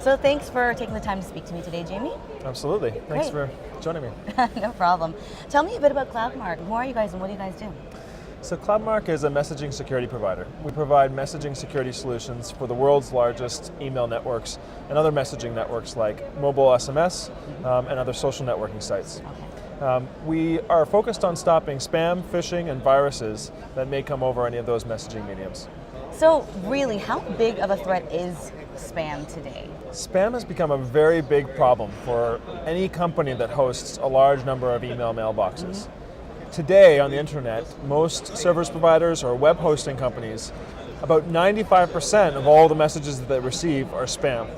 So thanks for taking the time to speak to me today, Jamie. Absolutely. Thanks Great. for joining me. No problem. Tell me a bit about Cloudmark. Who are you guys and what do you guys do? So Cloudmark is a messaging security provider. We provide messaging security solutions for the world's largest email networks and other messaging networks like mobile SMS and other social networking sites. Okay. We are focused on stopping spam, phishing, and viruses that may come over any of those messaging mediums. So really, how big of a threat is spam today? Spam has become a very big problem for any company that hosts a large number of email mailboxes. Today on the internet, most service providers or web hosting companies, about 95% of all the messages that they receive are spam.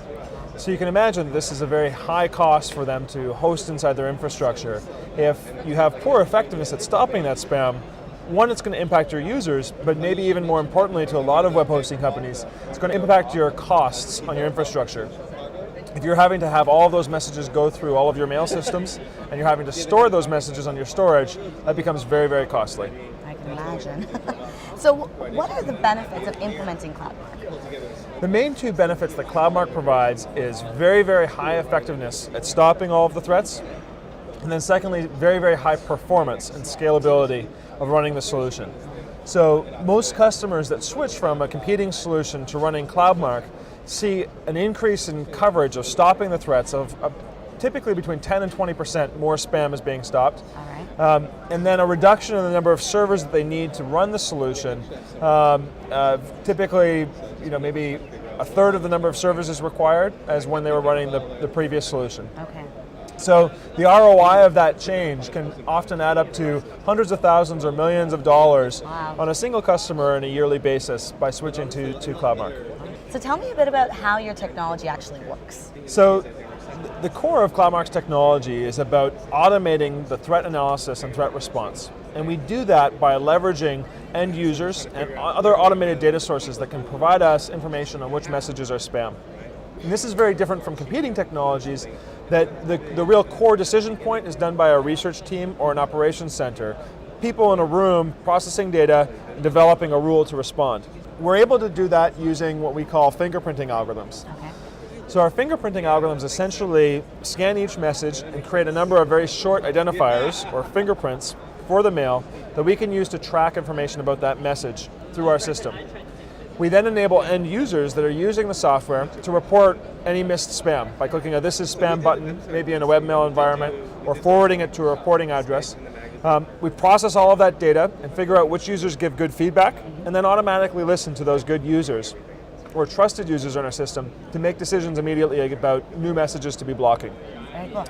So you can imagine this is a very high cost for them to host inside their infrastructure. If you have poor effectiveness at stopping that spam, one, it's going to impact your users, but maybe even more importantly to a lot of web hosting companies, it's going to impact your costs on your infrastructure. If you're having to have all of those messages go through all of your mail systems, and you're having to store those messages on your storage, that becomes very, very costly. I can imagine. So what are the benefits of implementing Cloudmark? The main two benefits that Cloudmark provides is very, very high effectiveness at stopping all of the threats, and then secondly, very, very high performance and scalability of running the solution. So most customers that switch from a competing solution to running Cloudmark see an increase in coverage of stopping the threats of typically between 10 and 20% more spam is being stopped. All right. And then a reduction in the number of servers that they need to run the solution. Typically, maybe a third of the number of servers is required as when they were running the previous solution. Okay. So the ROI of that change can often add up to hundreds of thousands or millions of dollars on a single customer on a yearly basis by switching to Cloudmark. So tell me a bit about how your technology actually works. So the core of Cloudmark's technology is about automating the threat analysis and threat response. And we do that by leveraging end users and other automated data sources that can provide us information on which messages are spam. And this is very different from competing technologies that the real core decision point is done by a research team or an operations center. People in a room processing data and developing a rule to respond. We're able to do that using what we call fingerprinting algorithms. Okay. So our fingerprinting algorithms essentially scan each message and create a number of very short identifiers or fingerprints for the mail that we can use to track information about that message through our system. We then enable end users that are using the software to report any missed spam by clicking a "This is spam" button, maybe in a webmail environment, or forwarding it to a reporting address. We process all of that data and figure out which users give good feedback, and then automatically listen to those good users or trusted users in our system to make decisions immediately about new messages to be blocking. Very cool.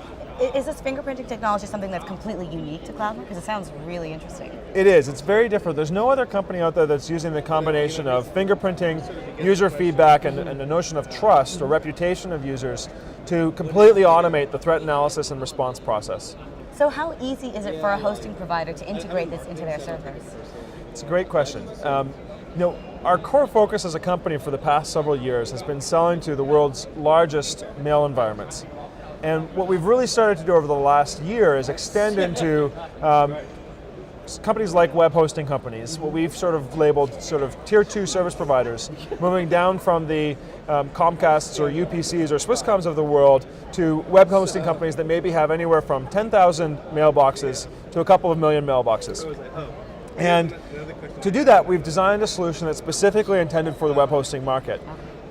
Is this fingerprinting technology something that's completely unique to Cloudmark? Because it sounds really interesting. It is. It's very different. There's no other company out there that's using the combination of fingerprinting, user feedback, and the notion of trust or reputation of users to completely automate the threat analysis and response process. So how easy is it for a hosting provider to integrate this into their servers? It's a great question. Our core focus as a company for the past several years has been selling to the world's largest mail environments. And what we've really started to do over the last year is extend into companies like web hosting companies, what we've sort of labeled tier 2 service providers, moving down from the Comcasts or UPCs or Swisscoms of the world to web hosting companies that maybe have anywhere from 10,000 mailboxes to a couple of million mailboxes. And to do that, we've designed a solution that's specifically intended for the web hosting market.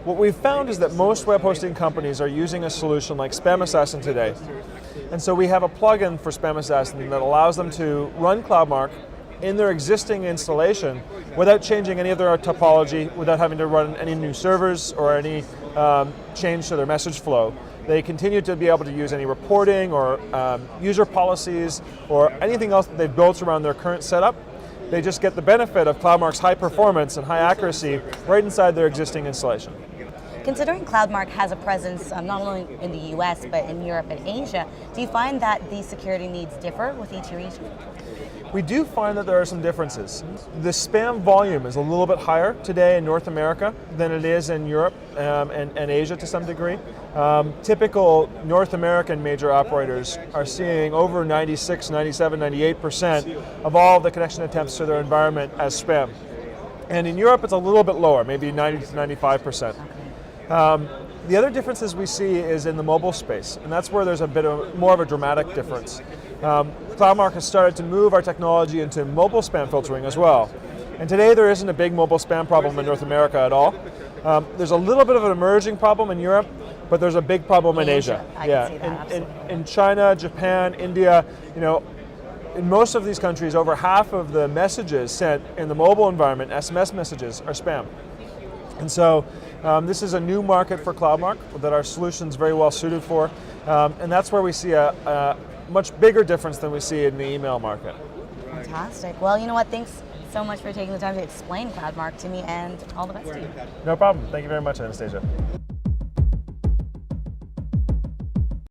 What we've found is that most web hosting companies are using a solution like Spam Assassin today. And so we have a plugin for Spam Assassin that allows them to run Cloudmark in their existing installation without changing any of their topology, without having to run any new servers or any change to their message flow. They continue to be able to use any reporting or user policies or anything else that they've built around their current setup. They just get the benefit of Cloudmark's high performance and high accuracy right inside their existing installation. Considering Cloudmark has a presence not only in the US but in Europe and Asia, do you find that the security needs differ with each region? We do find that there are some differences. The spam volume is a little bit higher today in North America than it is in Europe and Asia to some degree. Typical North American major operators are seeing over 96, 97, 98% of all the connection attempts to their environment as spam. And in Europe it's a little bit lower, maybe 90 to 95%. The other differences we see is in the mobile space, and that's where there's a bit of more of a dramatic difference. Cloudmark has started to move our technology into mobile spam filtering as well. And today there isn't a big mobile spam problem in North America at all. There's a little bit of an emerging problem in Europe, but there's a big problem in Asia. I can see that, in China, Japan, India, in most of these countries, over half of the messages sent in the mobile environment, SMS messages, are spam. And so this is a new market for Cloudmark that our solution's very well suited for, and that's where we see a much bigger difference than we see in the email market. Fantastic. Well, you know what? Thanks so much for taking the time to explain Cloudmark to me, and all the best to you. No problem. Thank you very much, Anastasia.